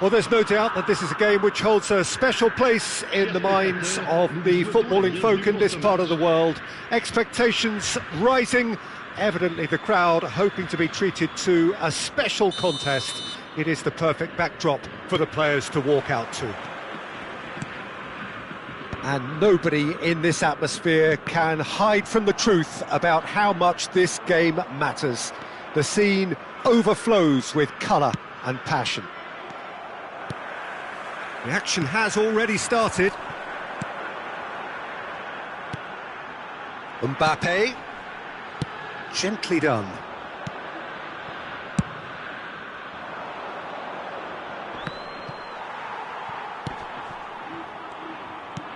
Well, there's no doubt that this is a game which holds a special place in the minds of the footballing folk in this part of the world. Expectations rising, evidently the crowd hoping to be treated to a special contest. It is the perfect backdrop for the players to walk out to. And nobody in this atmosphere can hide from the truth about how much this game matters. The scene overflows with colour and passion. The action has already started. Mbappe. Gently done.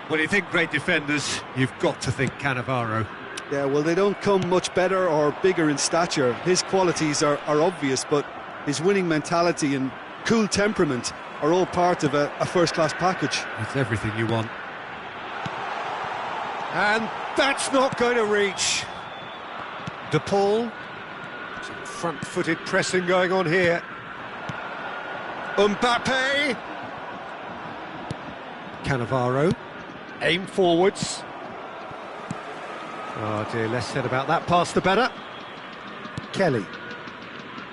When you think great defenders, you've got to think Cannavaro. Yeah, well, they don't come much better or bigger in stature. His qualities are obvious, but his winning mentality and cool temperament are all part of a first-class package. It's everything you want. And that's not going to reach. De Paul. Some front-footed pressing going on here. Mbappe. Cannavaro. Aim forwards. Oh dear, less said about that pass the better. Kelly.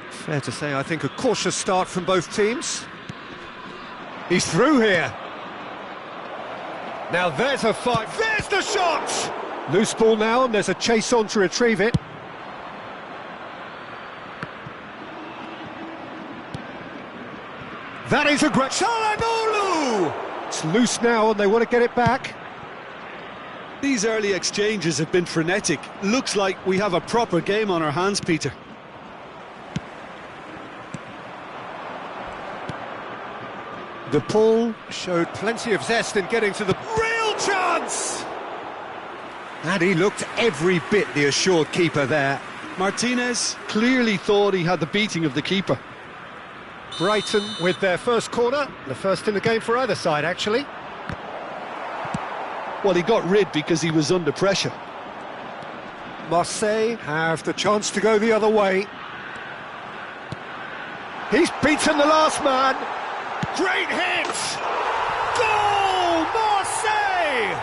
Fair to say, I think a cautious start from both teams. He's through here. Now there's a fight. There's the shot! Loose ball now, and there's a chase on to retrieve it. That is a great... Çalhanoğlu! It's loose now, and they want to get it back. These early exchanges have been frenetic. Looks like we have a proper game on our hands, Peter. De Paul showed plenty of zest in getting to the real chance! And he looked every bit the assured keeper there. Martinez clearly thought he had the beating of the keeper. Brighton with their first corner, the first in the game for either side, actually. Well, he got rid because he was under pressure. Marseille have the chance to go the other way. He's beaten the last man. Great hit! Goal! Marseille!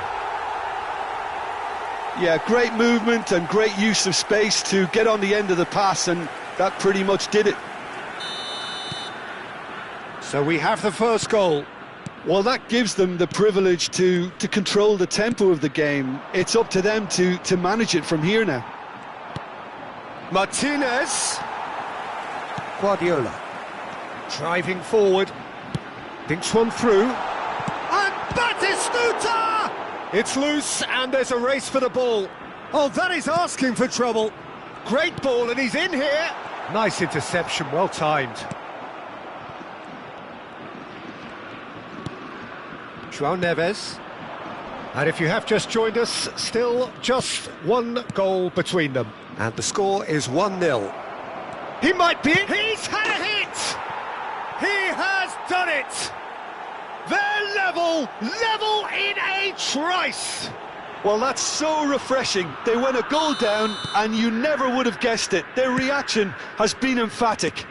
Yeah, great movement and great use of space to get on the end of the pass, and that pretty much did it. So we have the first goal. Well, that gives them the privilege to control the tempo of the game. It's up to them to manage it from here now. Martinez. Guardiola. Driving forward. Thinks one through. And Batistuta! It's loose, and there's a race for the ball. Oh, that is asking for trouble. Great ball, and he's in here. Nice interception, well timed. João Neves. And if you have just joined us, still just one goal between them. And the score is 1-0. He might be in. He's had a hit! He has done it! They're level in a trice! Well, that's so refreshing. They went a goal down, and you never would have guessed it. Their reaction has been emphatic.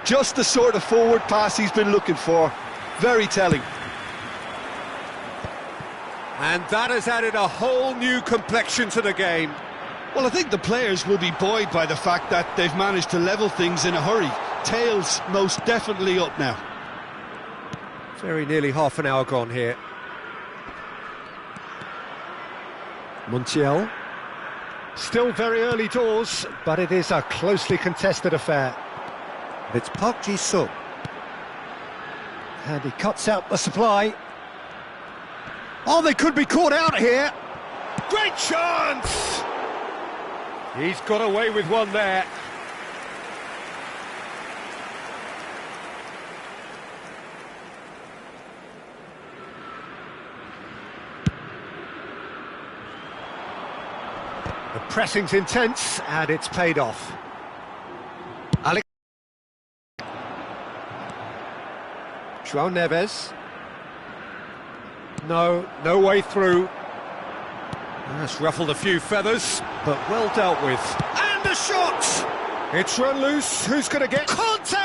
Just the sort of forward pass he's been looking for. Very telling. And that has added a whole new complexion to the game. Well, I think the players will be buoyed by the fact that they've managed to level things in a hurry. Tails most definitely up now. Very nearly half an hour gone here. Montiel. Still very early doors, but it is a closely contested affair. It's Park Ji-sung. And he cuts out the supply. Oh, they could be caught out here. Great chance! He's got away with one there. The pressing's intense, and it's paid off. João Neves. No way through. That's ruffled a few feathers, but well dealt with. And a shot! It's run loose. Who's going to get... Conte!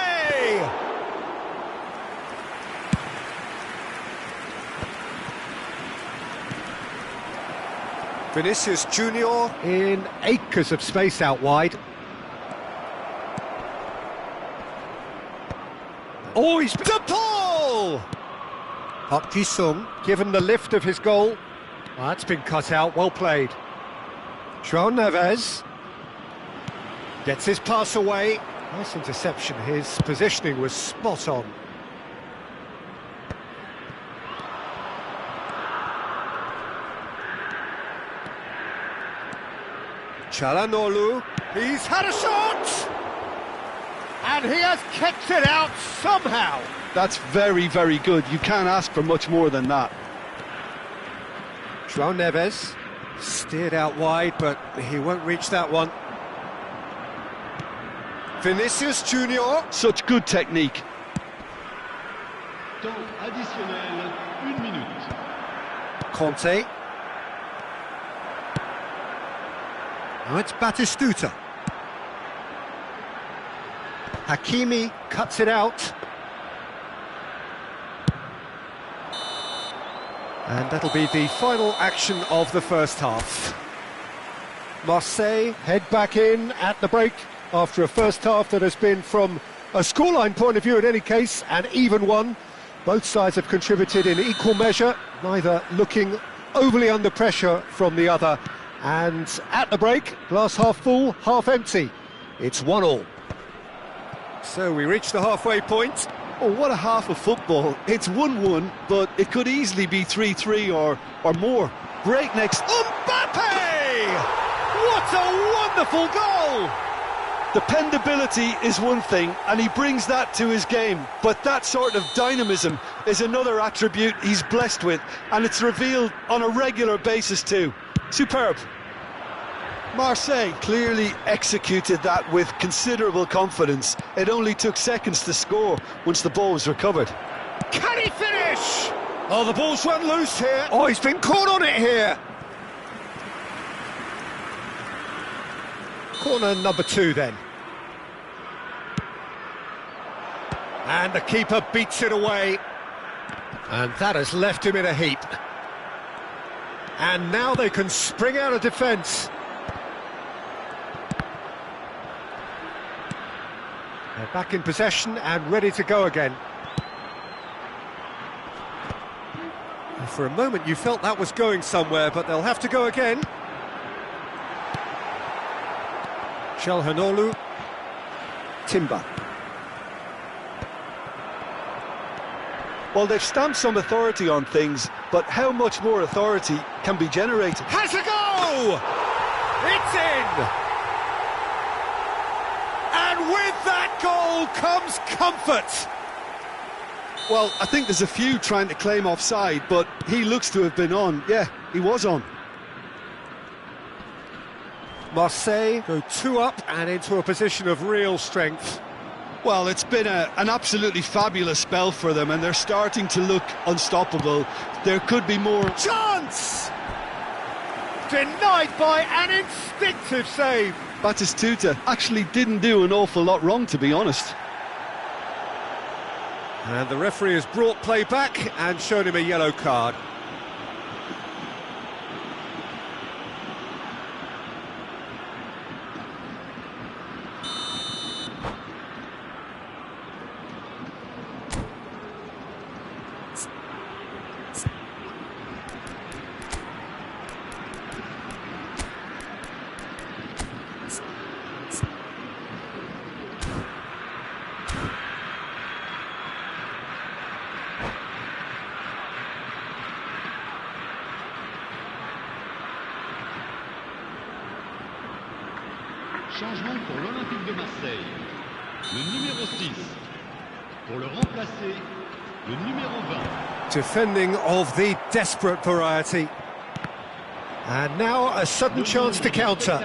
Vinicius Junior in acres of space out wide. Oh, he's... De Paul! Park Ji-sung, given the lift of his goal. Oh, that's been cut out, well played. João Neves gets his pass away. Nice interception, his positioning was spot on. Çalhanoğlu, he's had a shot! And he has kicked it out somehow. That's very, very good. You can't ask for much more than that. João Neves steered out wide, but he won't reach that one. Vinicius Junior. Such good technique. Temps additionnel, 1 minute. Conte. Now it's Batistuta. Hakimi cuts it out. And that'll be the final action of the first half. Marseille head back in at the break after a first half that has been, from a scoreline point of view in any case, an even one. Both sides have contributed in equal measure, neither looking overly under pressure from the other. And at the break, glass half full, half empty. It's 1-1. So we reach the halfway point. Oh, what a half of football. It's 1-1, but it could easily be 3-3 or more. Breakneck. Mbappe! What a wonderful goal! Dependability is one thing, and he brings that to his game. But that sort of dynamism is another attribute he's blessed with, and it's revealed on a regular basis too. Superb. Marseille clearly executed that with considerable confidence. It only took seconds to score once the ball was recovered. Can he finish? Oh, the ball's run loose here. Oh, he's been caught on it here. Corner number 2 then. And the keeper beats it away. And that has left him in a heap. And now they can spring out of defence. They're back in possession and ready to go again. And for a moment you felt that was going somewhere, but they'll have to go again. Çalhanoğlu. Timber. Well, they've stamped some authority on things, but how much more authority can be generated? Has a go! It's in! And with that goal comes comfort! Well, I think there's a few trying to claim offside, but he looks to have been on. Yeah, he was on. Marseille go 2 up and into a position of real strength. Well, it's been an absolutely fabulous spell for them, and they're starting to look unstoppable. There could be more. Chance! Denied by an instinctive save. Batistuta actually didn't do an awful lot wrong, to be honest. And the referee has brought play back and shown him a yellow card. Changement pour l'Olympique de Marseille. Le numéro 6. Pour le remplacer, le numéro 20. Defending of the desperate variety. And now a sudden chance to counter.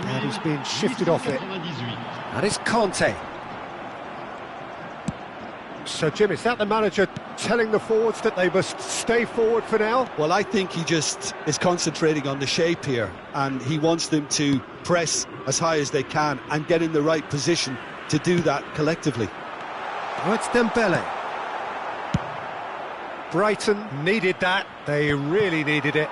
And he's been shifted off it. And it's Conte. So, Jim, is that the manager telling the forwards that they must stay forward for now? Well, I think he just is concentrating on the shape here, and he wants them to press as high as they can and get in the right position to do that collectively. Oh, it's Dembele. Brighton needed that. They really needed it.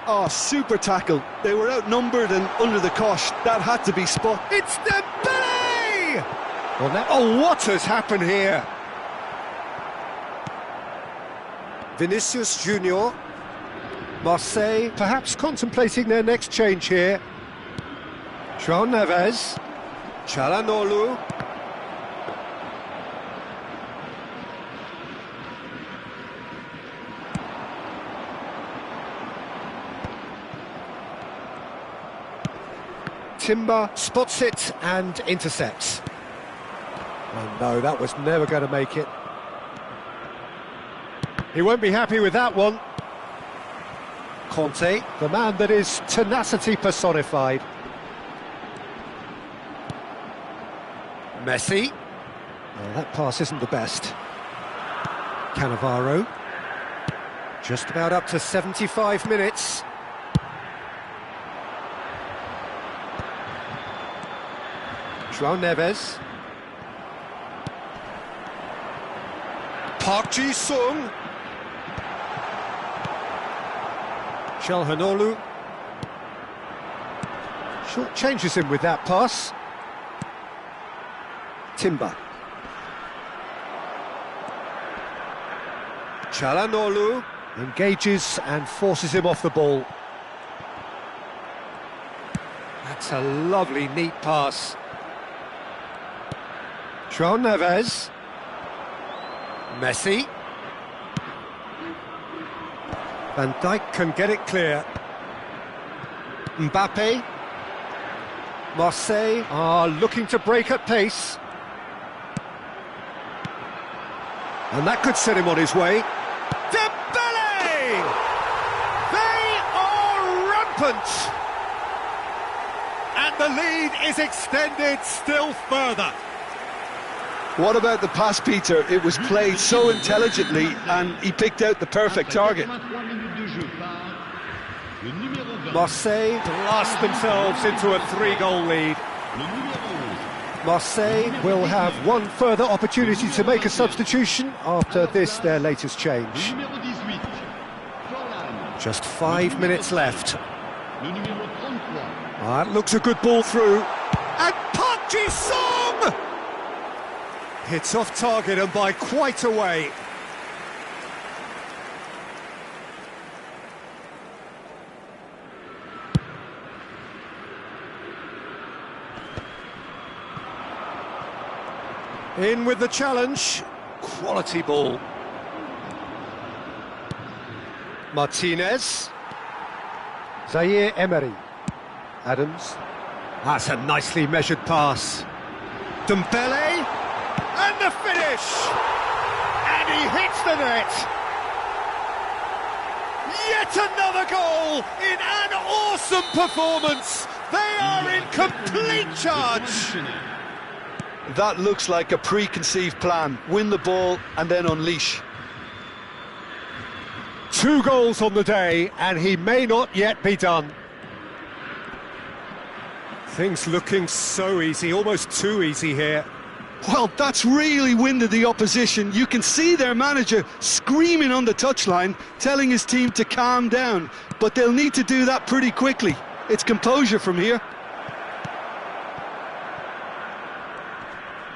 Oh, super tackle. They were outnumbered and under the cosh. That had to be spot. It's Devisi! Well, now, oh, what has happened here? Vinicius Junior. Marseille perhaps contemplating their next change here. João Neves. Çalhanoğlu. Timber spots it and intercepts. Oh no, that was never going to make it. He won't be happy with that one. Conte, the man that is tenacity personified. Messi. Oh, that pass isn't the best. Cannavaro. Just about up to 75 minutes. João Neves. Park Ji-sung. Çalhanoğlu. Short changes him with that pass. Timber. Çalhanoğlu engages and forces him off the ball. That's a lovely, neat pass. João Neves. Messi. Van Dijk can get it clear. Mbappe. Marseille are looking to break at pace. And that could set him on his way. Dembele! They are rampant! And the lead is extended still further. What about the pass, Peter? It was played so intelligently and he picked out the perfect target. Marseille blast themselves into a 3-goal lead. Marseille will have one further opportunity to make a substitution after this, their latest change. Just 5 minutes left. That looks a good ball through. And Park Ji-sung! Hits off target and by quite a way. In with the challenge. Quality ball. Martinez. Zaire Emery. Adams. That's a nicely measured pass. Dembele. And the finish! And he hits the net! Yet another goal in an awesome performance! They are in complete charge! That looks like a preconceived plan. Win the ball and then unleash. 2 goals on the day, and he may not yet be done. Things looking so easy, almost too easy here. Well, that's really winded the opposition. You can see their manager screaming on the touchline, telling his team to calm down. But they'll need to do that pretty quickly. It's composure from here.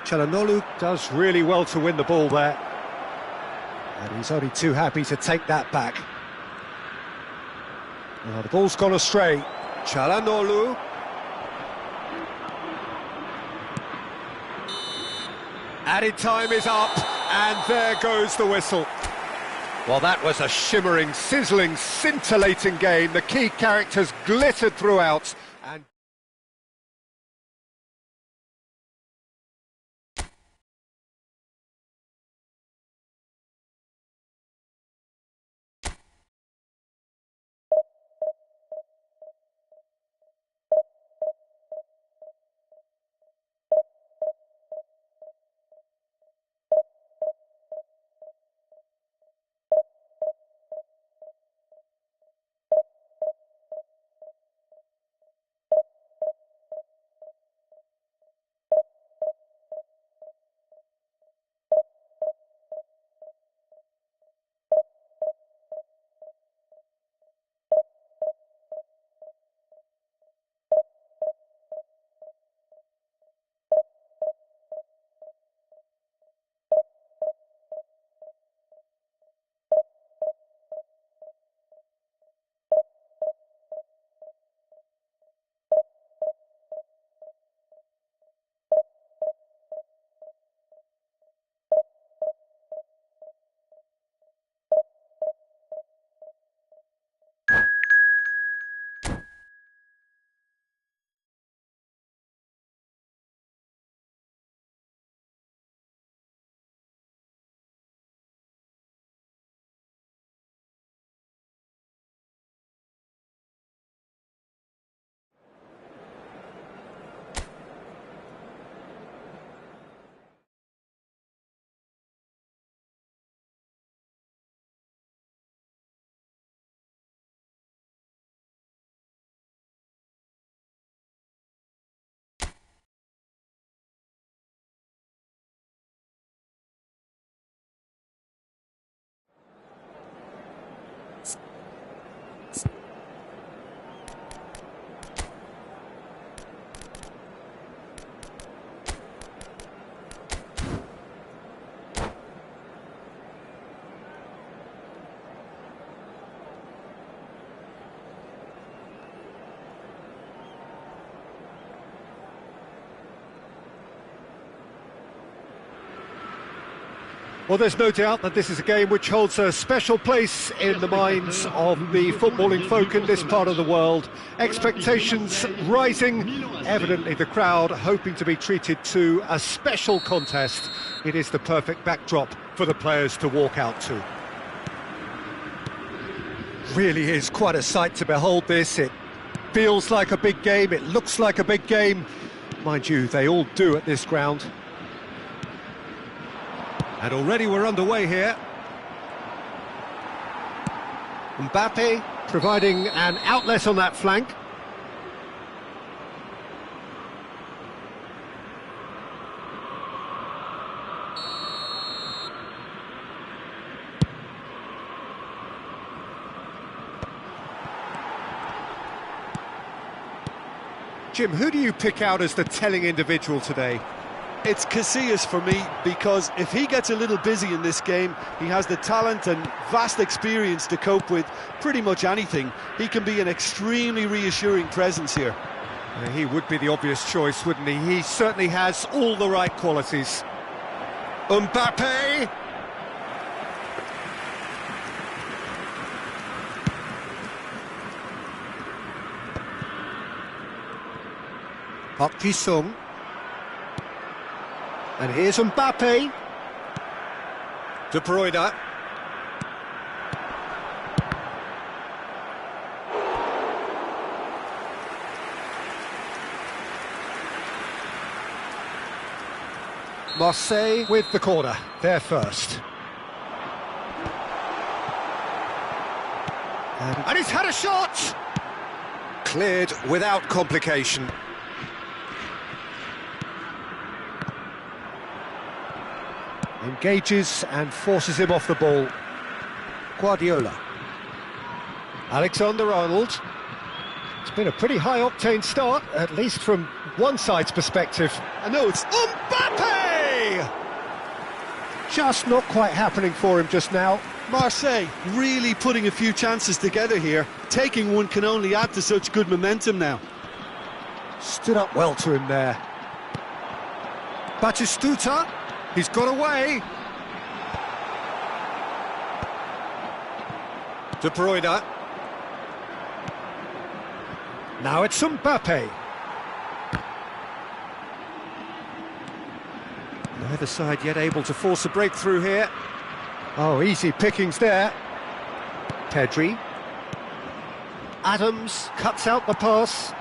Çalhanoğlu does really well to win the ball there. And he's only too happy to take that back. Well, the ball's gone astray. Çalhanoğlu. Added time is up, and there goes the whistle. Well, that was a shimmering, sizzling, scintillating game. The key characters glittered throughout, and Well, there's no doubt that this is a game which holds a special place in the minds of the footballing folk in this part of the world. Expectations rising, evidently the crowd hoping to be treated to a special contest. It is the perfect backdrop for the players to walk out to. Really is quite a sight to behold this. It feels like a big game, it looks like a big game. Mind you, they all do at this ground. And already we're underway here. Mbappe providing an outlet on that flank. Jim, who do you pick out as the telling individual today? It's Casillas for me, because if he gets a little busy in this game, he has the talent and vast experience to cope with pretty much anything. He can be an extremely reassuring presence here. Yeah, he would be the obvious choice, wouldn't he? He certainly has all the right qualities. Mbappe! Park Ji-sung. And here's Mbappe. De Bruyne. Marseille with the corner, there first. And he's had a shot! Cleared without complication. Engages and forces him off the ball. Guardiola. Alexander-Arnold. It's been a pretty high-octane start, at least from one side's perspective. I know it's Mbappe! Just not quite happening for him just now. Marseille really putting a few chances together here. Taking one can only add to such good momentum now. Stood up well to him there. Batistuta. He's got away. De Bruyne. Now it's Mbappe. Neither side yet able to force a breakthrough here. Oh, easy pickings there. Pedri. Adams cuts out the pass.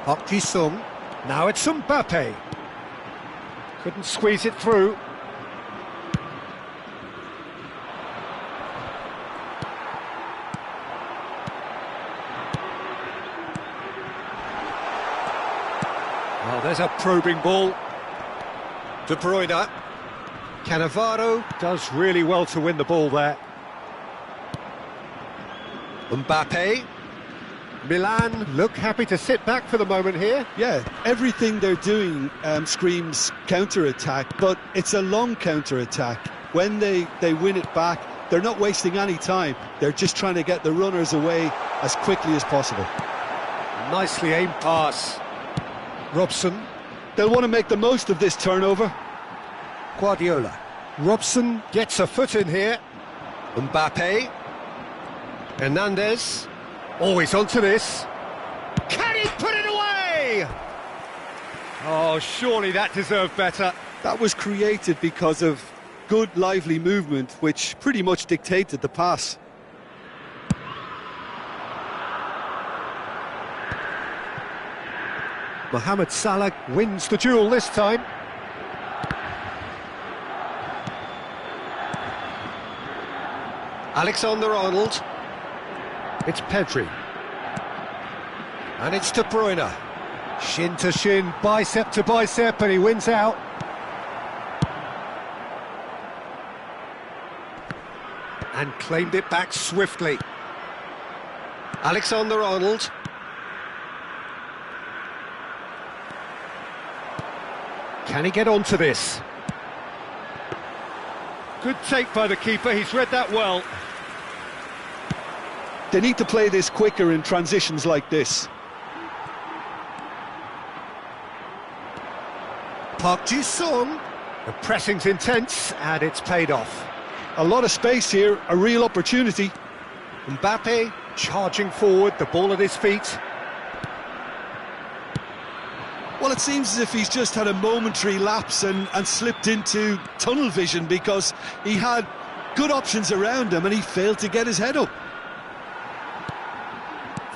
Park Ji-sung. Now it's Mbappe. Couldn't squeeze it through. Oh, there's a probing ball. De Bruyne. Cannavaro does really well to win the ball there. Mbappe. Milan look happy to sit back for the moment here. Yeah, everything they're doing screams counter-attack, but it's a long counter-attack. When they win it back, they're not wasting any time. They're just trying to get the runners away as quickly as possible. Nicely aimed pass. Robson. They'll want to make the most of this turnover. Guardiola. Robson gets a foot in here. Mbappe. Hernandez. Always onto this. Can he put it away? Oh, surely that deserved better. That was created because of good, lively movement, which pretty much dictated the pass. Mohamed Salah wins the duel this time. Alexander-Arnold. It's Pedri. And it's De Bruyne. Shin to shin, bicep to bicep, and he wins out. And claimed it back swiftly. Alexander-Arnold. Can he get onto this? Good take by the keeper, he's read that well. They need to play this quicker in transitions like this. Park Ji-sung. The pressing's intense, and it's paid off. A lot of space here, a real opportunity. Mbappe charging forward, the ball at his feet. Well, it seems as if he's just had a momentary lapse and slipped into tunnel vision, because he had good options around him and he failed to get his head up.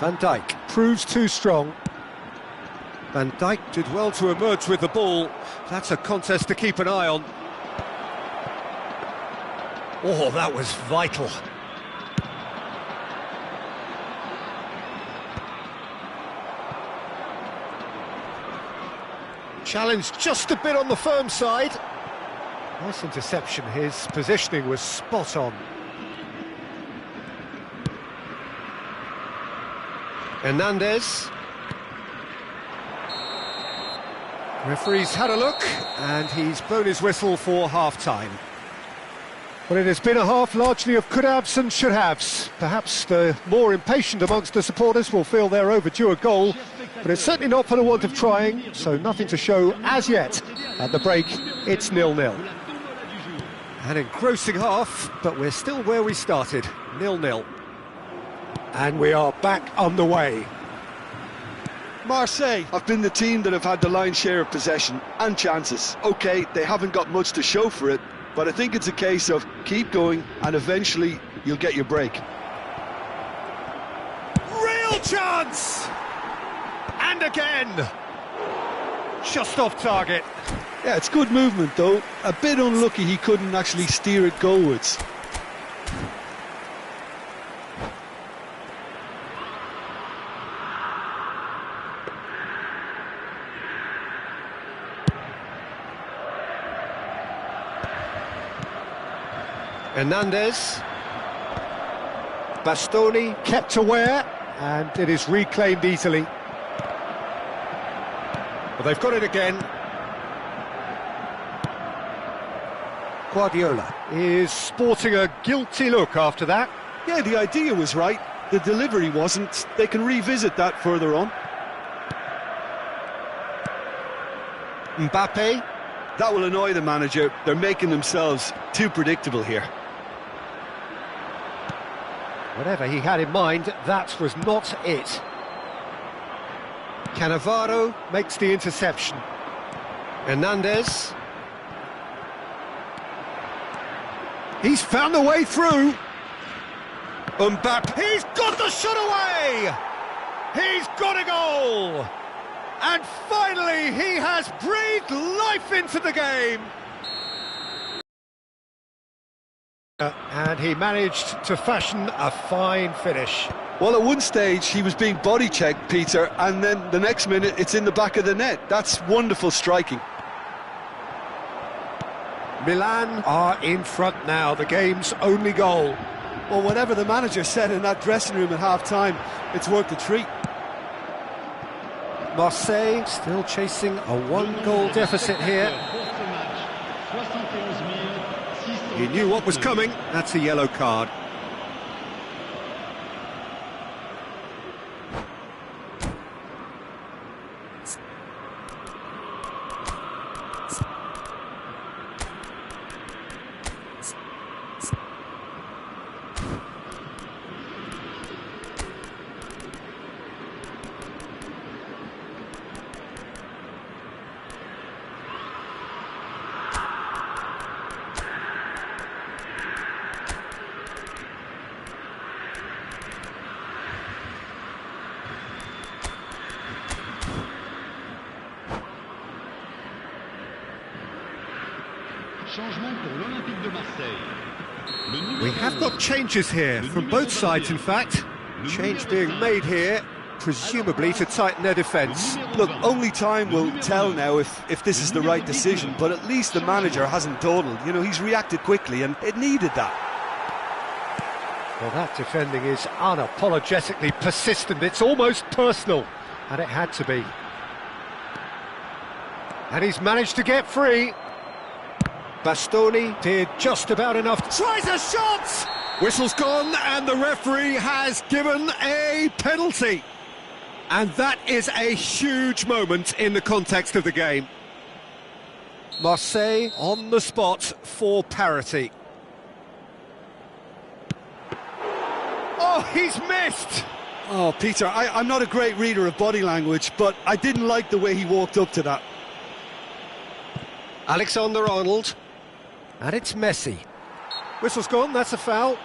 Van Dijk proves too strong. Van Dijk did well to emerge with the ball. That's a contest to keep an eye on. Oh, that was vital. Challenge just a bit on the firm side. Nice interception, his positioning was spot on. Hernandez. Referee's had a look, and he's blown his whistle for half-time. Well, it has been a half largely of could-haves and should-haves. Perhaps the more impatient amongst the supporters will feel they're overdue a goal, but it's certainly not for the want of trying, so nothing to show as yet. At the break, it's 0-0. An engrossing half, but we're still where we started, 0-0. And we are back underway. Marseille have been the team that have had the lion's share of possession and chances. OK, they haven't got much to show for it, but I think it's a case of keep going and eventually you'll get your break. Real chance! And again! Just off target. Yeah, it's good movement though. A bit unlucky he couldn't actually steer it goalwards. Hernandez. Bastoni kept aware, and it is reclaimed easily. Well, they've got it again. Guardiola is sporting a guilty look after that. Yeah, the idea was right, the delivery wasn't. They can revisit that further on. Mbappe. That will annoy the manager. They're making themselves too predictable here. Whatever he had in mind, that was not it. Cannavaro makes the interception. Hernandez. He's found the way through. Mbappe, he's got the shot away! He's got a goal! And finally, he has breathed life into the game. And he managed to fashion a fine finish. Well, at one stage, he was being body-checked, Peter, and then the next minute, it's in the back of the net. That's wonderful striking. Milan are in front now, the game's only goal. Well, whatever the manager said in that dressing room at half-time, it's worth a treat. Marseille still chasing a one-goal deficit here. He knew what was coming. That's a yellow card. We have got changes here, from both sides in fact. Change being made here, presumably to tighten their defence. Look, only time will tell now if this is the right decision, but at least the manager hasn't dawdled. You know, he's reacted quickly and it needed that. Well, that defending is unapologetically persistent. It's almost personal, and it had to be. And he's managed to get free. Bastoni did just about enough. Tries a shot! Whistle's gone, and the referee has given a penalty. And that is a huge moment in the context of the game. Marseille on the spot for parity. Oh, he's missed! Oh, Peter, I'm not a great reader of body language, but I didn't like the way he walked up to that. Alexander-Arnold. And it's Messi. Whistle's gone, that's a foul.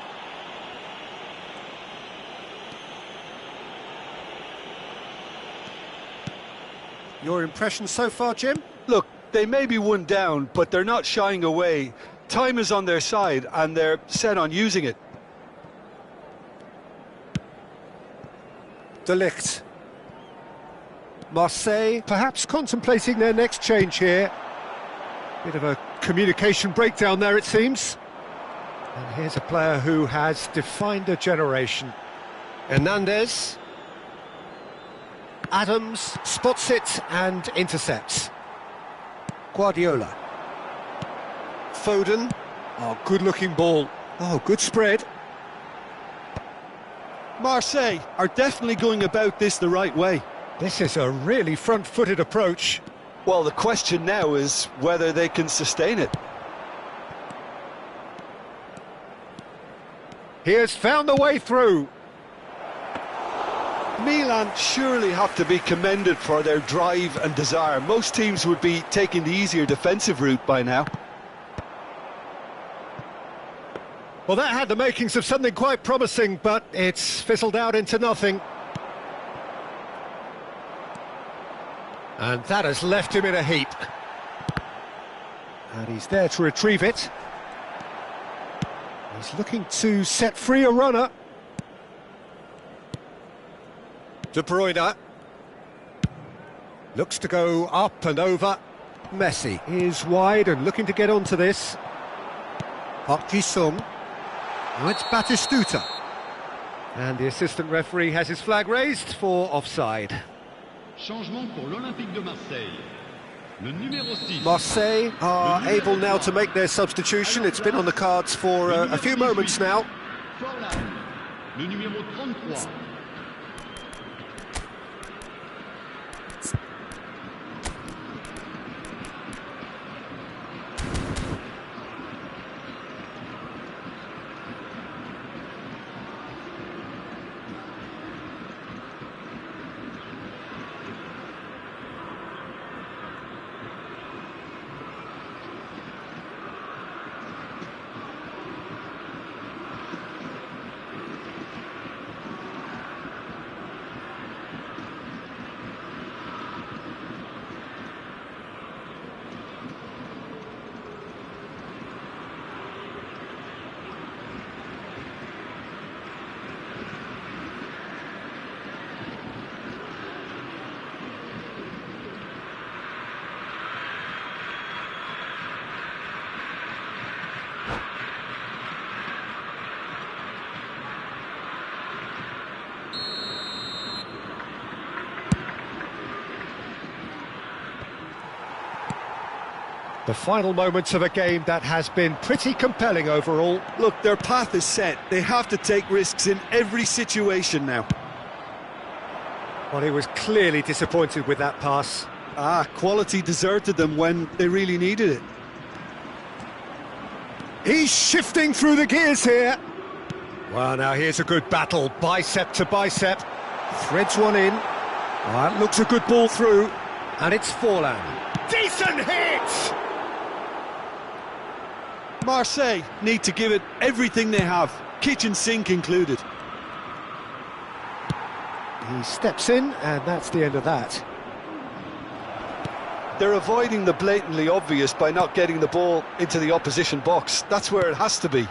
Your impression so far, Jim? Look, they may be one down, but they're not shying away. Time is on their side, and they're set on using it. De Ligt. Marseille perhaps contemplating their next change here. Bit of a communication breakdown there, it seems. And here's a player who has defined a generation. Hernandez. Adams spots it and intercepts. Guardiola. Foden. Oh, good-looking ball. Oh, good spread. Marseille are definitely going about this the right way. This is a really front-footed approach. Well, the question now is whether they can sustain it. He has found the way through. Milan surely have to be commended for their drive and desire. Most teams would be taking the easier defensive route by now. Well, that had the makings of something quite promising, but it's fizzled out into nothing. And that has left him in a heap. And he's there to retrieve it. He's looking to set free a runner. De Bruyne. Looks to go up and over. Messi is wide and looking to get onto this. Park Ji-sung. Now it's Batistuta. And the assistant referee has his flag raised for offside. Changement pour l'Olympique de Marseille. Le numéro 6. Marseille are able now to make their substitution. It's been on the cards for a few moments now. Forlan. Le numéro 33. The final moments of a game that has been pretty compelling overall. Look, their path is set. They have to take risks in every situation now. Well, he was clearly disappointed with that pass. Quality deserted them when they really needed it. He's shifting through the gears here. Well, now here's a good battle, bicep to bicep. Threads one in. That looks a good ball through. And it's Forlan. Decent hit! Marseille need to give it everything they have, kitchen sink included. He steps in, and that's the end of that. They're avoiding the blatantly obvious by not getting the ball into the opposition box. That's where it has to be.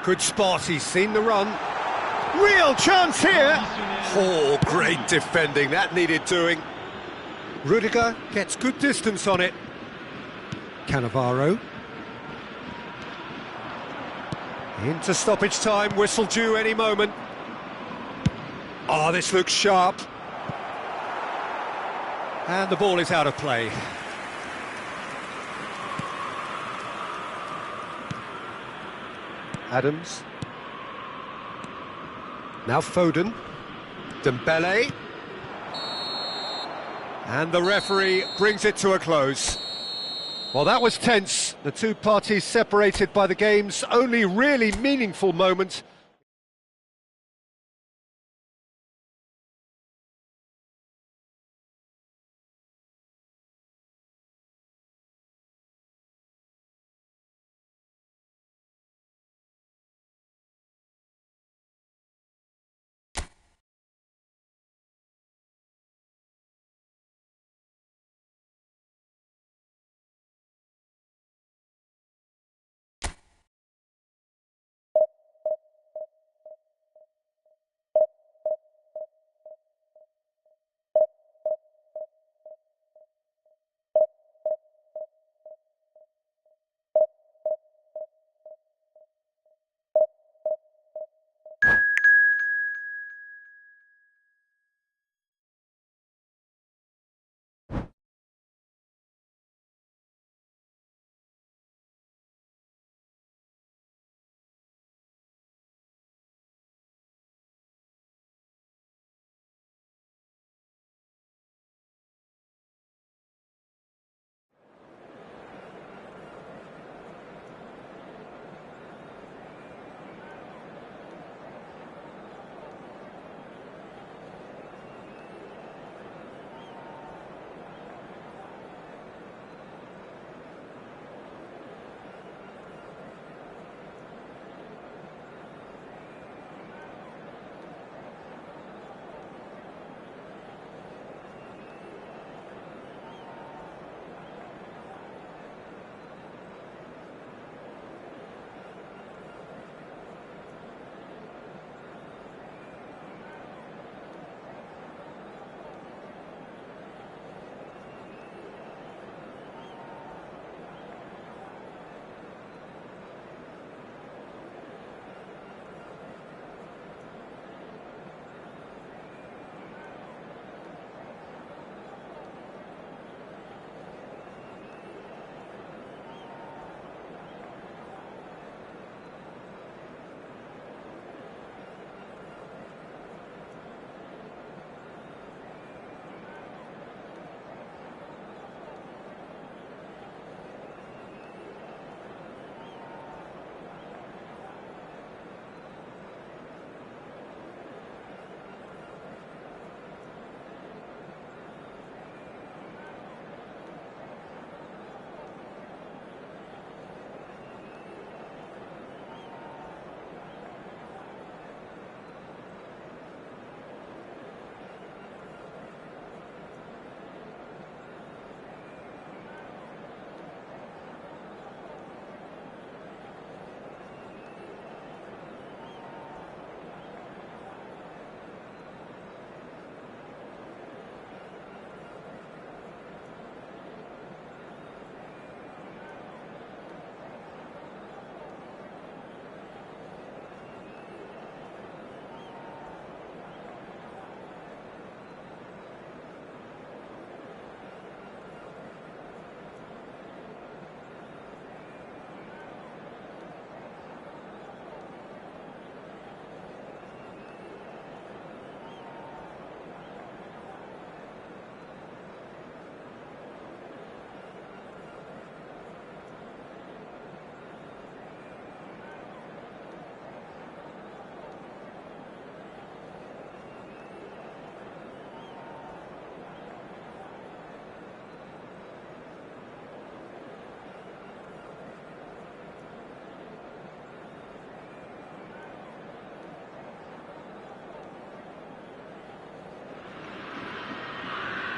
Good spot, he's seen the run. Real chance here! Oh, great defending, that needed doing. Rudiger gets good distance on it. Cannavaro. Into stoppage time, whistle due any moment. Oh, this looks sharp. And the ball is out of play. Adams. Now Foden. Dembele. And the referee brings it to a close. Well, that was tense. The two parties separated by the game's only really meaningful moment.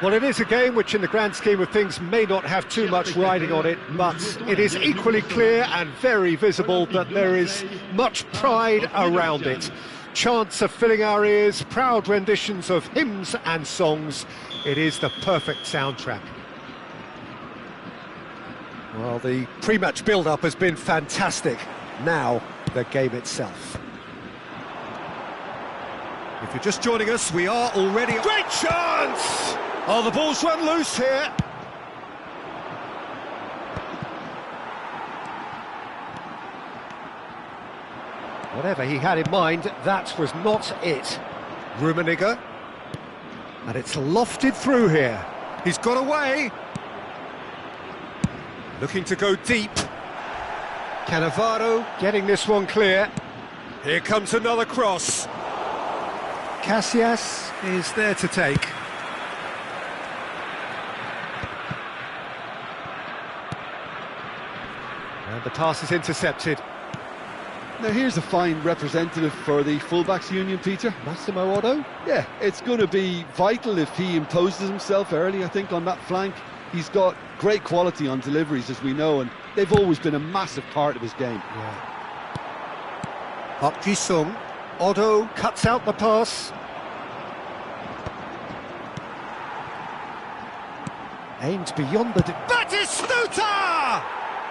Well, it is a game which in the grand scheme of things may not have too much riding on it, but it is equally clear and very visible that there is much pride around it. Chants are filling our ears, proud renditions of hymns and songs. It is the perfect soundtrack. Well, the pre-match build-up has been fantastic. Now, the game itself. If you're just joining us, we are already... Great chance! Oh, the ball's run loose here. Whatever he had in mind, that was not it. Rummenigge. And it's lofted through here. He's got away. Looking to go deep. Cannavaro getting this one clear. Here comes another cross. Casillas is there to take. And the pass is intercepted. Now here's a fine representative for the fullbacks union, Peter. Massimo Otto? Yeah, it's going to be vital if he imposes himself early, I think, on that flank. He's got great quality on deliveries, as we know, and they've always been a massive part of his game. Yeah. Park Ji-sung. Otto cuts out the pass. Aims beyond the... Batistuta!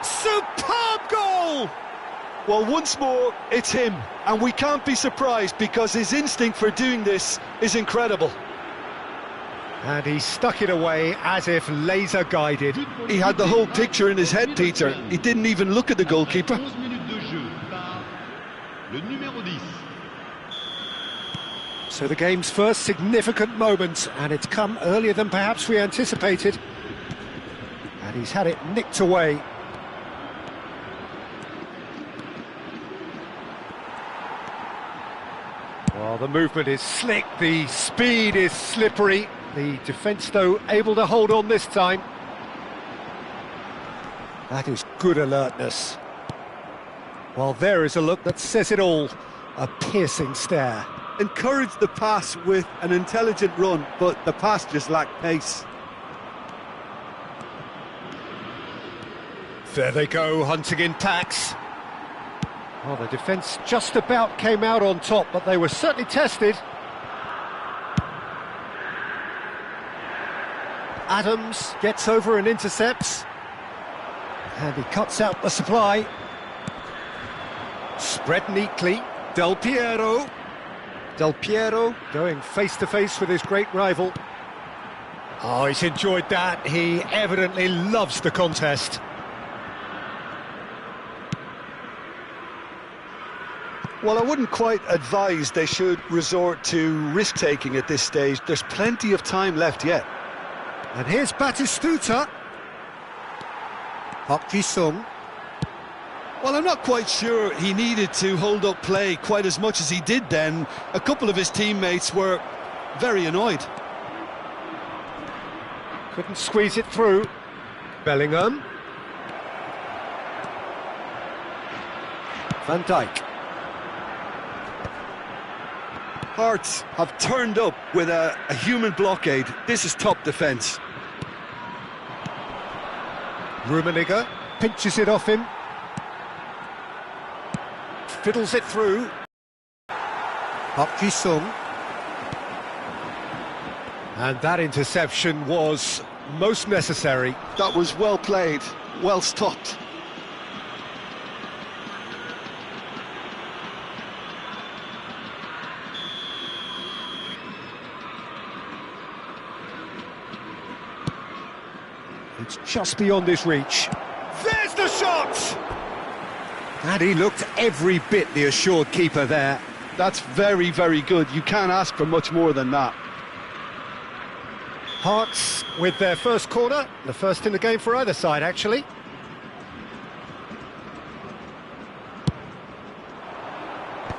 Superb goal! Well, once more, it's him, and we can't be surprised because his instinct for doing this is incredible. And he stuck it away as if laser-guided. He had the whole picture in his head, Peter. He didn't even look at the goalkeeper. So the game's first significant moment, and it's come earlier than perhaps we anticipated. And he's had it nicked away. Well, the movement is slick, the speed is slippery. The defence, though, able to hold on this time. That is good alertness. Well, there is a look that says it all. A piercing stare. Encouraged the pass with an intelligent run, but the pass just lacked pace. There they go, hunting in packs. Well, the defence just about came out on top, but they were certainly tested. Adams gets over and intercepts. And he cuts out the supply. Spread neatly. Del Piero. Del Piero going face-to-face with his great rival. Oh, he's enjoyed that. He evidently loves the contest. Well, I wouldn't quite advise they should resort to risk-taking at this stage. There's plenty of time left yet. And here's Batistuta. Park Ji-sung. Well, I'm not quite sure he needed to hold up play quite as much as he did then. A couple of his teammates were very annoyed. Couldn't squeeze it through. Bellingham. Van Dijk. Hearts have turned up with a human blockade. This is top defence. Rummenigge pinches it off him. Fiddles it through. Park Ji-sung. And that interception was most necessary. That was well played, well stopped. It's just beyond his reach. There's the shot! And he looked every bit the assured keeper there. That's very, very good. You can't ask for much more than that. Hearts with their first corner, the first in the game for either side, actually.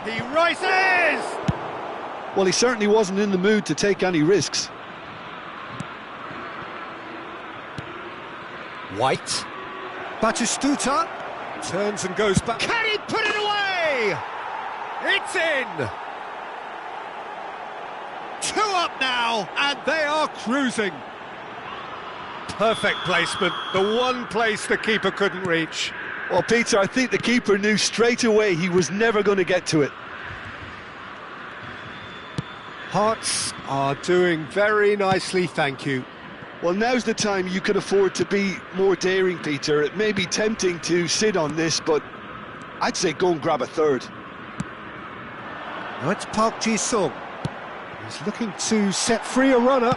He rises! Well, he certainly wasn't in the mood to take any risks. White. Batistuta turns and goes back. Can he put it away? It's in! 2 up now, and they are cruising. Perfect placement, the one place the keeper couldn't reach. Well, Peter, I think the keeper knew straight away he was never going to get to it. Hearts are doing very nicely, thank you. Well, now's the time you can afford to be more daring, Peter. It may be tempting to sit on this, but I'd say go and grab a third. Now it's Park Ji-sung. He's looking to set free a runner.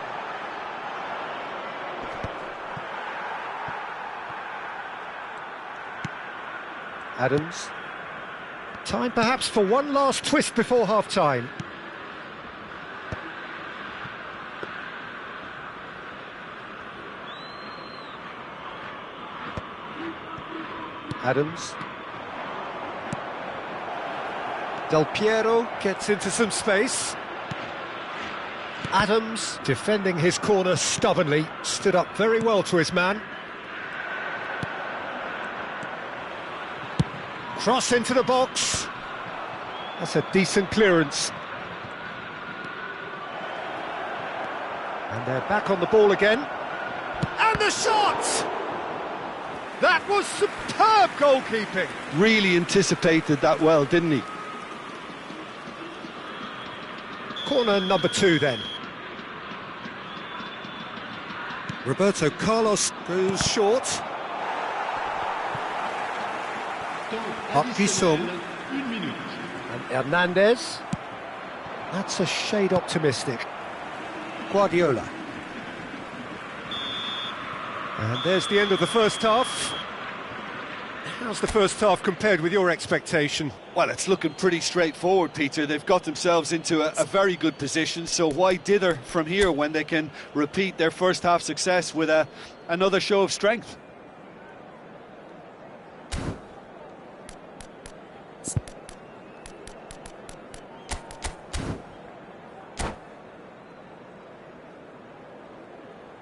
Adams. Time perhaps for one last twist before half-time. Adams. Del Piero gets into some space. Adams, defending his corner stubbornly, stood up very well to his man. Cross into the box. That's a decent clearance. And they're back on the ball again. And the shot! That was superb goalkeeping. Really anticipated that well, didn't he? Corner number 2 then. Roberto Carlos goes short. Park Ji-sung. And Hernandez. That's a shade optimistic. Guardiola. And there's the end of the first half. How's the first half compared with your expectation? Well, it's looking pretty straightforward, Peter. They've got themselves into a very good position, so why dither from here when they can repeat their first half success with another show of strength?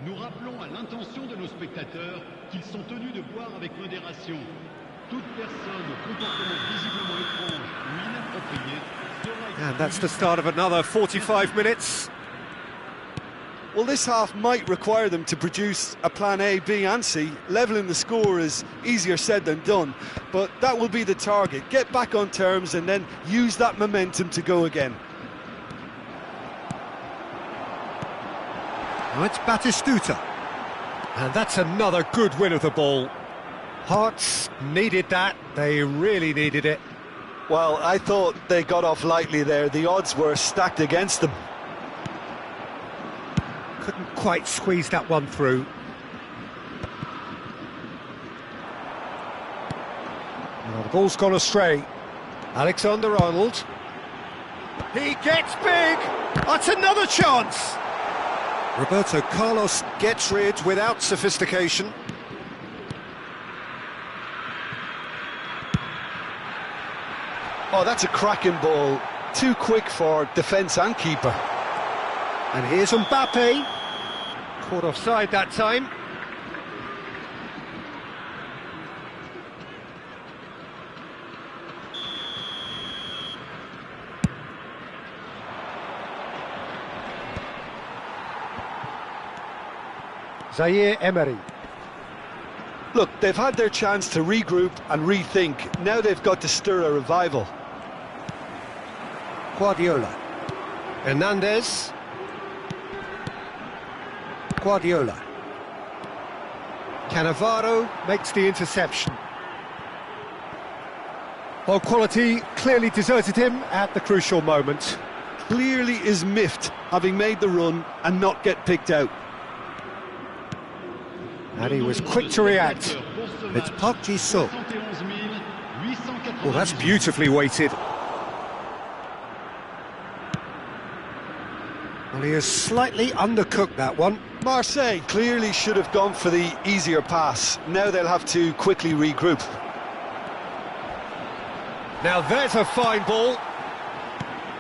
Nous rappelons à l'intention de nos spectateurs qu'ils sont tenus de boire avec modération. Toute personne au comportement visiblement étrange ou inapproprié sera... And that's the start of another 45 minutes. Well, this half might require them to produce a plan A, B and C. Levelling the score is easier said than done, but that will be the target. Get back on terms and then use that momentum to go again. Now it's Batistuta. And that's another good win of the ball. Hearts needed that, they really needed it. Well, I thought they got off lightly there. The odds were stacked against them. Couldn't quite squeeze that one through. Well, the ball's gone astray. Alexander-Arnold. He gets big! That's another chance! Roberto Carlos gets rid without sophistication. Oh, that's a cracking ball. Too quick for defence and keeper. And here's Mbappe. Caught offside that time. Zaire Emery. Look, they've had their chance to regroup and rethink. Now they've got to stir a revival. Guardiola. Hernandez. Guardiola. Cannavaro makes the interception. Well, quality clearly deserted him at the crucial moment. Clearly is miffed, having made the run and not get picked out. And he was quick to react. It's Park Ji-sung. Well, that's beautifully weighted. Well, he has slightly undercooked that one. Marseille clearly should have gone for the easier pass. Now they'll have to quickly regroup. Now there's a fine ball.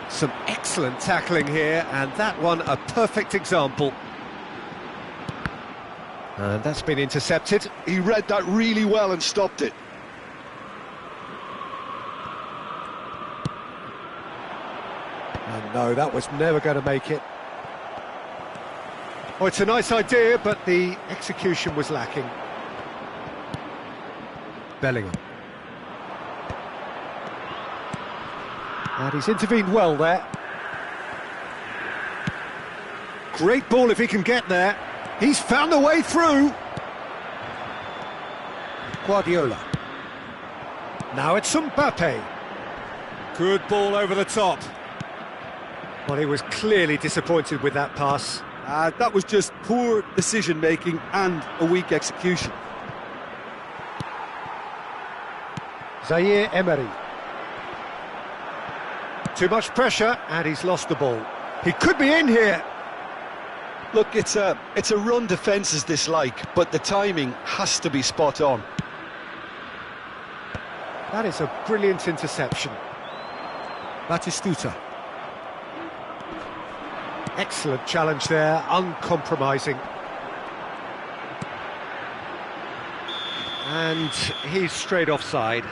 Some excellent tackling here, and that one a perfect example. And that's been intercepted. He read that really well and stopped it. And no, that was never going to make it. Oh, it's a nice idea, but the execution was lacking. Bellingham. And he's intervened well there. Great ball if he can get there. He's found a way through. Guardiola. Now it's Mbappe. Good ball over the top. Well, he was clearly disappointed with that pass. That was just poor decision-making and a weak execution. Zaire Emery. Too much pressure, and he's lost the ball. He could be in here. Look, it's a run defence is dislike, but the timing has to be spot on. That is a brilliant interception. Batistuta. Excellent challenge there, uncompromising. And he's straight offside.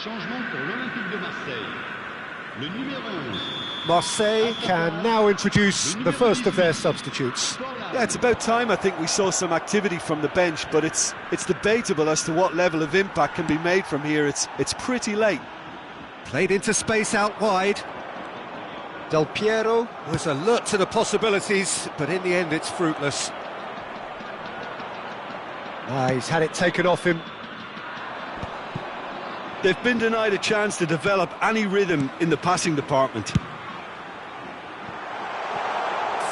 Changement pour l'Olympique de Marseille. Le numéro 11. Marseille can now introduce the first of their substitutes. Yeah, it's about time I think we saw some activity from the bench, but it's debatable as to what level of impact can be made from here. It's pretty late. Played into space out wide. Del Piero was alert to the possibilities, but in the end it's fruitless. He's had it taken off him. They've been denied a chance to develop any rhythm in the passing department.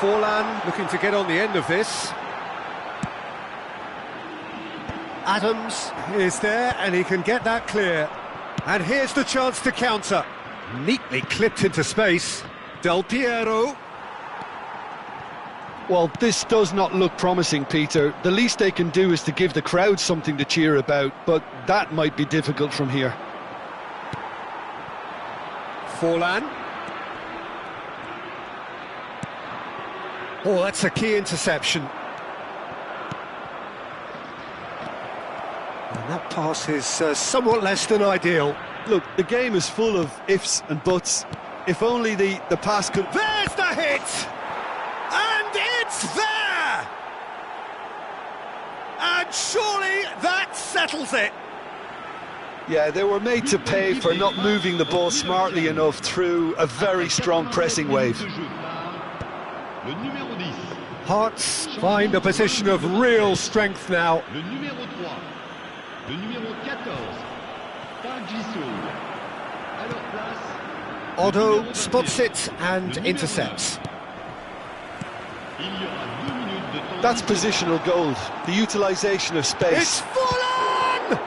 Forlan looking to get on the end of this. Adams is there and he can get that clear. And here's the chance to counter. Neatly clipped into space. Del Piero. Well, this does not look promising, Peter. The least they can do is to give the crowd something to cheer about, but that might be difficult from here. Forlan. Oh, that's a key interception. And that pass is somewhat less than ideal. Look, the game is full of ifs and buts. If only the pass could... There's the hit! And it's there! And surely that settles it. Yeah, they were made to pay for not moving the ball smartly enough through a very strong pressing wave. Le numéro 10. Hearts find a position of real strength now. Le numéro 3. Le numéro 14. Tagiso. À leur place. Otto spots it and intercepts. Il y aura 2 minutes de temps. That's positional gold, the utilisation of space. It's Forlan!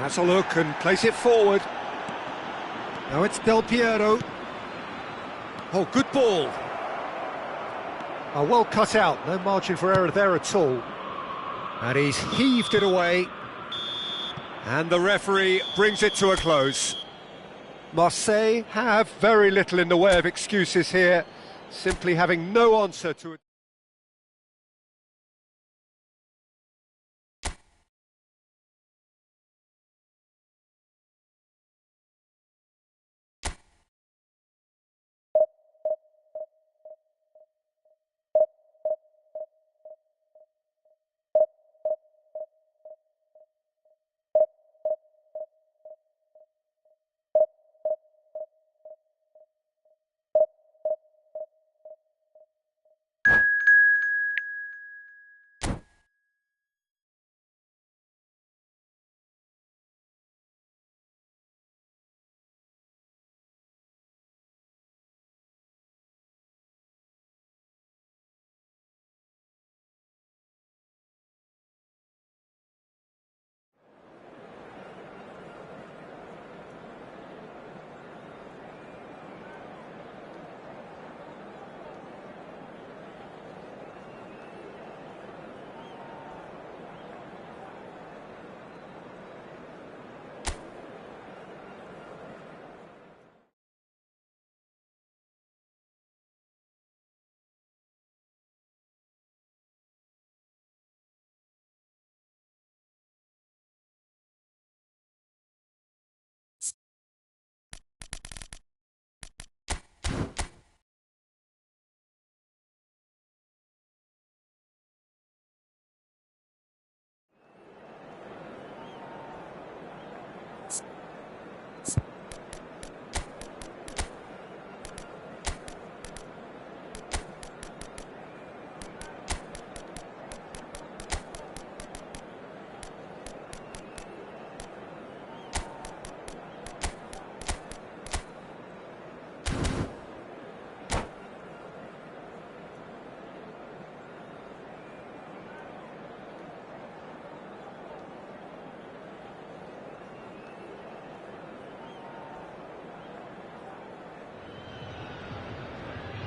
Has a look and plays it forward. Now it's Del Piero. Oh, good ball. Oh, well cut out, no margin for error there at all. And he's heaved it away. And the referee brings it to a close. Marseille have very little in the way of excuses here, simply having no answer to it.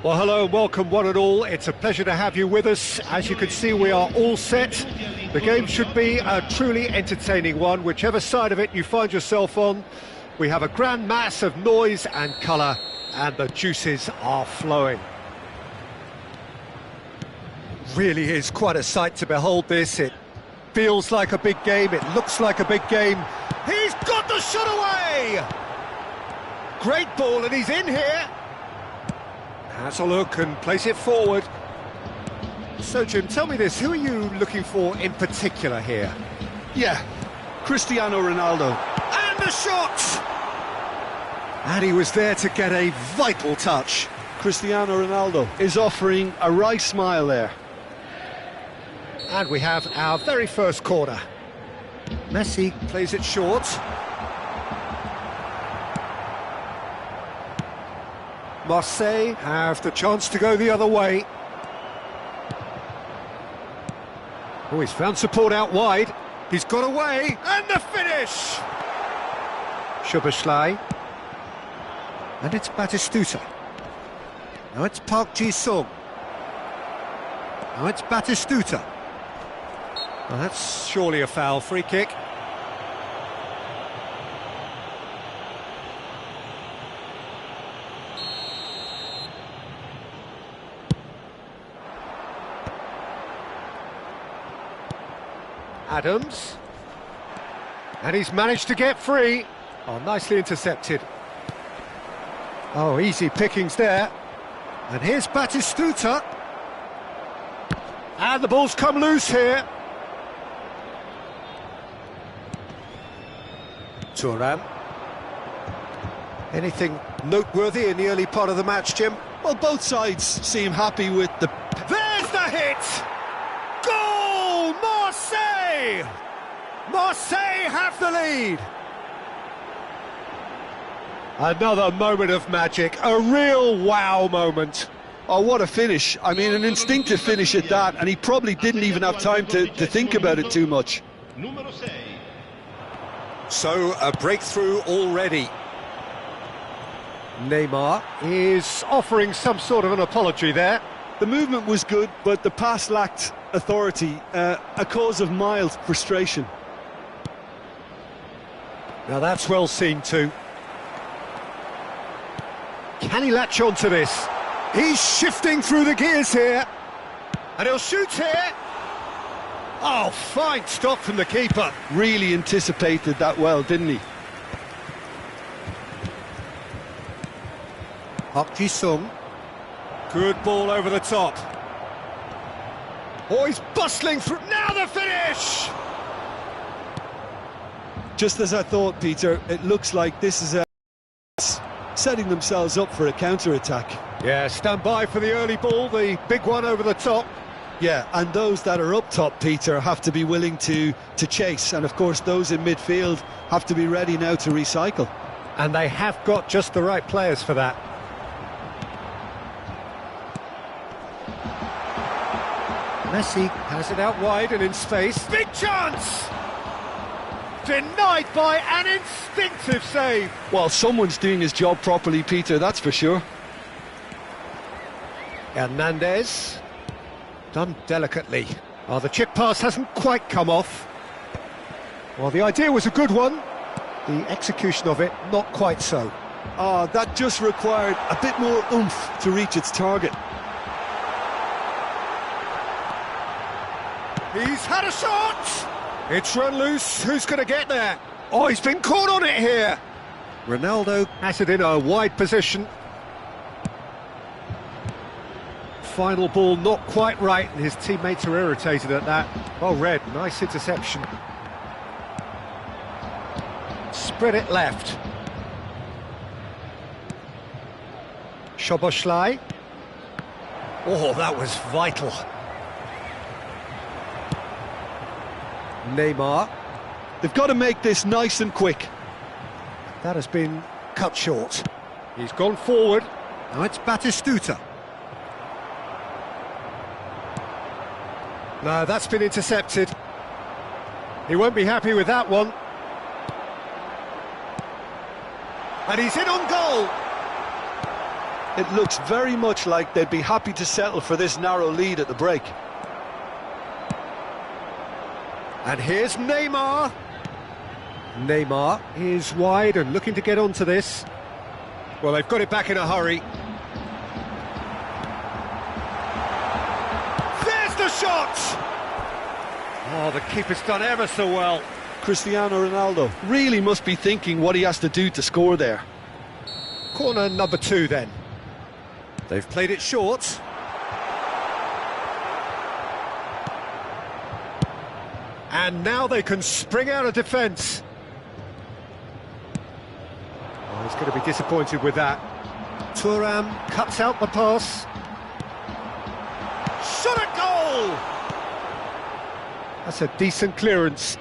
Well, hello and welcome one and all. It's a pleasure to have you with us. As you can see, we are all set. The game should be a truly entertaining one, whichever side of it you find yourself on. We have a grand mass of noise and colour, and the juices are flowing. Really is quite a sight to behold this. It feels like a big game, it looks like a big game. He's got the shot away! Great ball, and he's in here. Has a look and plays it forward. So, Jim, tell me this, who are you looking for in particular here? Yeah, Cristiano Ronaldo. And the shot! And he was there to get a vital touch. Cristiano Ronaldo is offering a wry smile there. And we have our very first corner. Messi plays it short. Marseille have the chance to go the other way. Oh, he's found support out wide. He's got away, and the finish! Szoboszlai. And it's Batistuta. Now it's Park Ji-sung. Now it's Batistuta. Well, that's surely a foul. Free kick. Adams. And he's managed to get free. Oh, nicely intercepted. Oh, easy pickings there. And here's Batistuta. And the ball's come loose here. Thuram. Anything noteworthy in the early part of the match, Jim? Well, both sides seem happy with the... There's the hit! Goal! Marseille! Marseille have the lead! Another moment of magic, a real wow moment. Oh, what a finish. I mean, an instinctive finish at that, and he probably didn't even have time to think about it too much. So, a breakthrough already. Neymar is offering some sort of an apology there. The movement was good, but the pass lacked authority, a cause of mild frustration. Now that's well seen too. Can he latch on to this? He's shifting through the gears here. And he'll shoot here. Oh, fine stop from the keeper. Really anticipated that well, didn't he? Park Ji-sung. Good ball over the top. Oh, he's bustling through. Now the finish! Just as I thought, Peter, it looks like this is setting themselves up for a counter-attack. Yeah, stand by for the early ball, the big one over the top. Yeah, and those that are up top, Peter, have to be willing to chase, and of course those in midfield have to be ready now to recycle. And they have got just the right players for that. Messi has it out wide and in space. Big chance! Denied by an instinctive save. Well, someone's doing his job properly, Peter, that's for sure. Hernandez. Done delicately. Oh, the chip pass hasn't quite come off. Well, the idea was a good one. The execution of it, not quite so. Ah, that just required a bit more oomph to reach its target. He's had a shot! It's run loose, who's going to get there? Oh, he's been caught on it here! Ronaldo has it in a wide position. Final ball not quite right, and his teammates are irritated at that. Well read, nice interception. Spread it left. Szoboszlai. Oh, that was vital. Neymar. They've got to make this nice and quick. That has been cut short. He's gone forward. Now it's Batistuta. No, that's been intercepted. He won't be happy with that one. And he's in on goal. It looks very much like they'd be happy to settle for this narrow lead at the break. And here's Neymar. Neymar is wide and looking to get onto this. Well, they've got it back in a hurry. There's the shot! Oh, the keeper's done ever so well. Cristiano Ronaldo really must be thinking what he has to do to score there. Corner number 2 then. They've played it short. And now they can spring out of defence. Oh, he's going to be disappointed with that. Thuram cuts out the pass. Shot at goal! That's a decent clearance.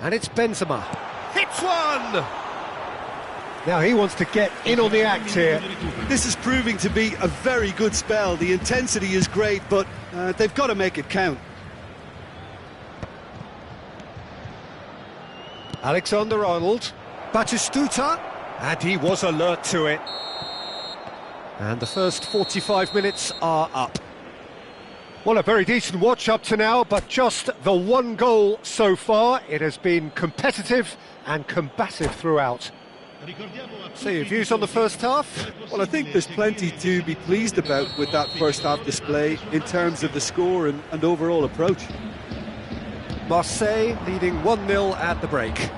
And it's Benzema. Hits one! Now he wants to get in on the act here. This is proving to be a very good spell. The intensity is great, but they've got to make it count. Alexander-Arnold, Batistuta, and he was alert to it. And the first 45 minutes are up. Well, a very decent watch up to now, but just the 1 goal so far. It has been competitive and combative throughout. So your views on the first half? Well, I think there's plenty to be pleased about with that first half display in terms of the score and overall approach. Marseille leading 1-0 at the break.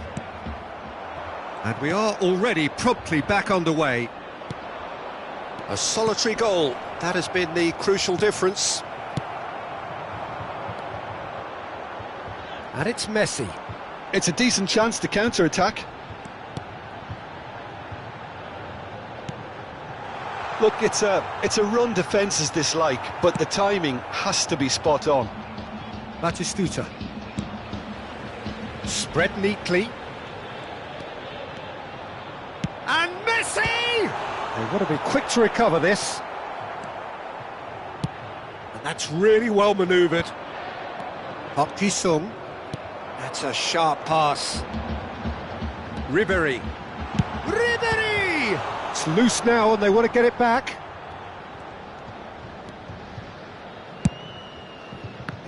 And we are already promptly back underway. A solitary goal, that has been the crucial difference. And it's Messi. It's a decent chance to counter-attack. Look, it's a run defence's dislike, but the timing has to be spot on. Batistuta. Spread neatly. And Messi! They've got to be quick to recover this. And that's really well manoeuvred. Park Ji-sung. That's a sharp pass. Ribéry. Ribéry! It's loose now and they want to get it back.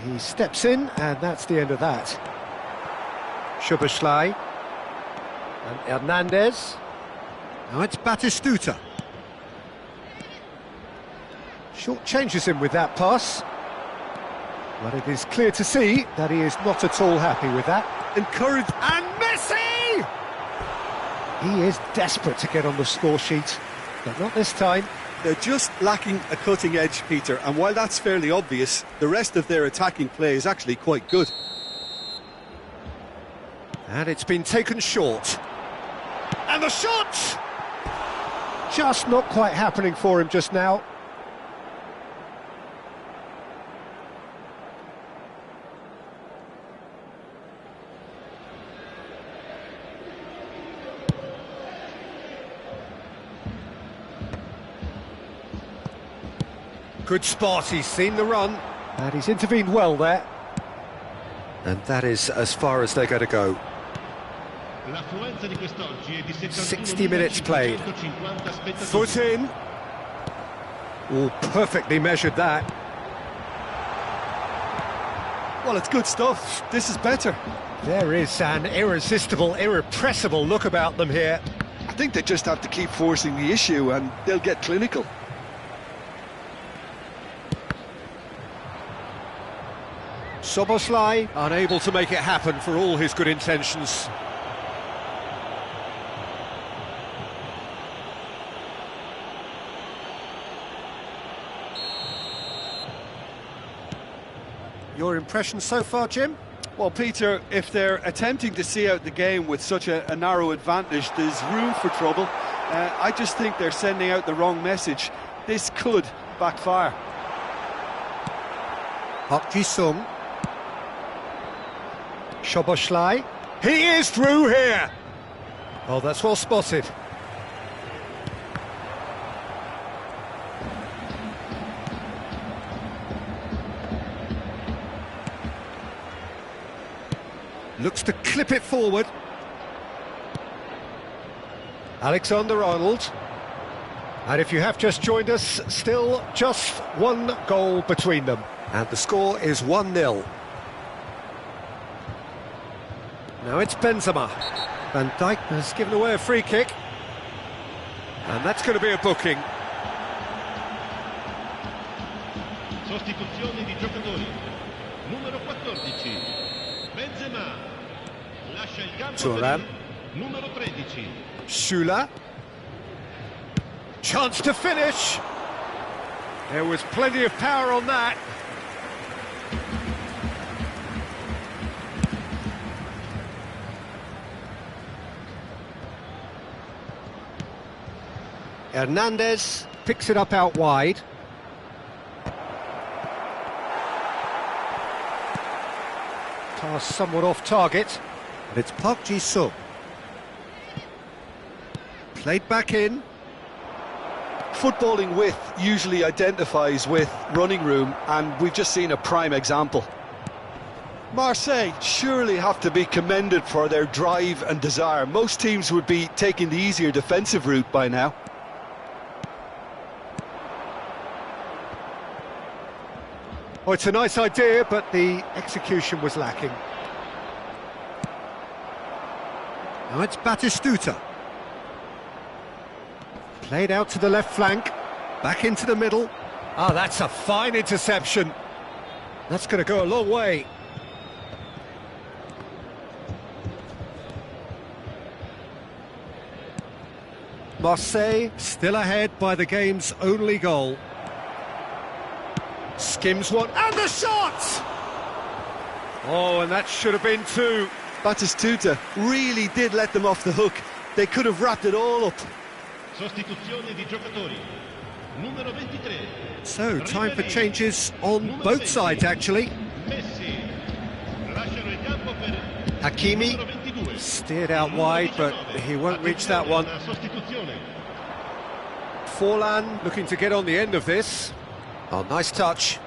He steps in and that's the end of that. Szoboszlai. And Hernandez. Now it's Batistuta. Short changes him with that pass. But it is clear to see that he is not at all happy with that. Encouraged. And Messi! He is desperate to get on the score sheet, but not this time. They're just lacking a cutting edge, Peter, and while that's fairly obvious, the rest of their attacking play is actually quite good. And it's been taken short. And the shot! Just not quite happening for him just now. Good spot, he's seen the run, and he's intervened well there. And that is as far as they're going to go. 60 minutes played. Foot in. Oh, perfectly measured that. Well, it's good stuff. This is better. There is an irresistible, irrepressible look about them here. I think they just have to keep forcing the issue and they'll get clinical. Szoboszlai unable to make it happen for all his good intentions. Your impression so far, Jim? Well, Peter, if they're attempting to see out the game with such a narrow advantage, there's room for trouble. I just think they're sending out the wrong message. This could backfire. Park Ji-sung. Szoboszlai. He is through here! Oh, that's well spotted. Looks to clip it forward. Alexander-Arnold. And if you have just joined us, still just one goal between them. And the score is 1-0. Now it's Benzema. Van Dijk has given away a free kick. And that's going to be a booking. Sostituzione di giocatori. Numero 14. Benzema. Lascia il campo Thuram. Numero 13. Schüller. Chance to finish. There was plenty of power on that. Hernandez picks it up out wide. Pass somewhat off target. But it's Park Ji-sung. Played back in. Footballing width usually identifies with running room, and we've just seen a prime example. Marseille surely have to be commended for their drive and desire. Most teams would be taking the easier defensive route by now. Oh, it's a nice idea, but the execution was lacking. Now it's Batistuta. Played out to the left flank, back into the middle. Ah, that's a fine interception. That's going to go a long way. Marseille still ahead by the game's only goal. Skims one, and the shot! Oh, and that should have been two. Batistuta really did let them off the hook. They could have wrapped it all up. Sostituzione di giocatori. Numero 23. So, time for changes on both sides, actually. Messi. Lasciano il campo per Hakimi numero 22. steered out wide, but he won't reach that one. La sostituzione. Forlan looking to get on the end of this. Oh, nice touch.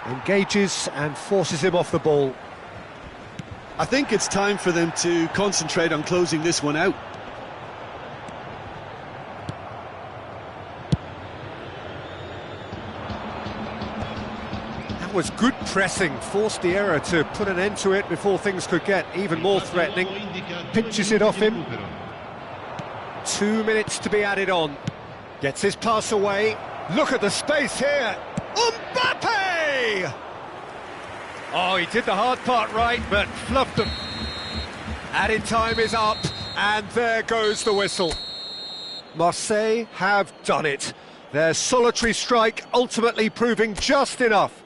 Engages and forces him off the ball. I think it's time for them to concentrate on closing this one out. That was good pressing, forced the error to put an end to it before things could get even more threatening. Pinches it off him. 2 minutes to be added on. Gets his pass away. Look at the space here. Mbappe! Oh, he did the hard part right, but fluffed them. Added time is up, and there goes the whistle. Marseille have done it. Their solitary strike ultimately proving just enough.